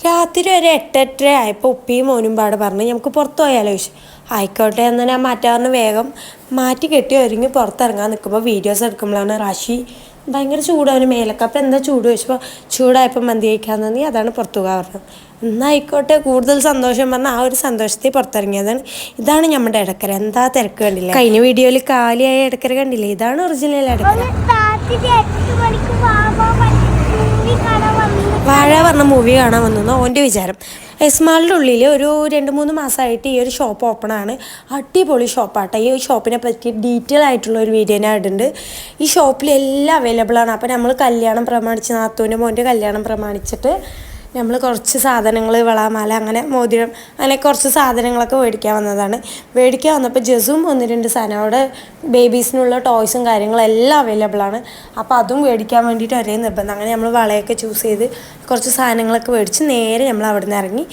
രാത്രി ഒരു 8:30 ആയപ്പോൾ ഉപ്പിയും മോനും പാടെ പറഞ്ഞ് നമുക്ക് പുറത്ത് പോയാലോ ചോദിച്ചു. ആയിക്കോട്ടെ എന്നാൽ ഞാൻ മാറ്റാറിന് വേഗം മാറ്റി കെട്ടി ഒരുങ്ങി പുറത്തിറങ്ങാൻ നിൽക്കുമ്പോൾ വീഡിയോസ് എടുക്കുമ്പോഴാണ് റാഷി ഭയങ്കര ചൂടാണ് മേലൊക്കെ. അപ്പോൾ എന്താ ചൂട് ചോദിച്ചപ്പോൾ ചൂടായപ്പോൾ മന്തി കഴിക്കാൻ തോന്നി, അതാണ് പുറത്തു പോകാൻ പറഞ്ഞത്. എന്നാൽ ആയിക്കോട്ടെ കൂടുതൽ സന്തോഷം പറഞ്ഞാൽ ആ ഒരു സന്തോഷത്തിൽ പുറത്തിറങ്ങിയതാണ്. ഇതാണ് നമ്മുടെ എടക്കര. എന്താ തിരക്ക് കണ്ടില്ലേ? കഴിഞ്ഞ വീഡിയോയിൽ കാലിയായ എടക്കര കണ്ടില്ലേ? ഇതാണ് ഒറിജിനൽ എടക്കര. വാഴ പറഞ്ഞ മൂവി കാണാൻ വന്നു ഓൻ്റെ വിചാരം. എസ്മാളിൻ്റെ ഉള്ളിൽ ഒരു 2-3 മാസമായിട്ട് ഈ ഒരു ഷോപ്പ് ഓപ്പണാണ്. അടിപൊളി ഷോപ്പാട്ടെ. ഈ ഷോപ്പിനെ പറ്റി ഡീറ്റെയിൽ ആയിട്ടുള്ള ഒരു വീഡിയോ ഞാൻ ഇടുന്നുണ്ട്. ഈ ഷോപ്പിൽ എല്ലാം അവൈലബിൾ ആണ്. അപ്പോൾ നമ്മൾ കല്യാണം പ്രമാണിച്ച് നാത്തൂൻ്റെ മോൻ്റെ കല്യാണം പ്രമാണിച്ചിട്ട് നമ്മൾ കുറച്ച് സാധനങ്ങൾ വളമാല അങ്ങനെ മോതിരം അങ്ങനെ കുറച്ച് സാധനങ്ങളൊക്കെ മേടിക്കാൻ വന്നതാണ്. മേടിക്കാൻ വന്നപ്പോൾ ജസും 1-2 സാധനം അവിടെ ബേബീസിനുള്ള ടോയ്സും കാര്യങ്ങളും എല്ലാം അവൈലബിൾ ആണ്. അപ്പോൾ അതും മേടിക്കാൻ വേണ്ടിയിട്ട് ഒരേ നിർബന്ധം. അങ്ങനെ നമ്മൾ വളയൊക്കെ ചൂസ് ചെയ്ത് കുറച്ച് സാധനങ്ങളൊക്കെ മേടിച്ച് നേരെ നമ്മൾ അവിടെ നിന്ന് ഇറങ്ങി.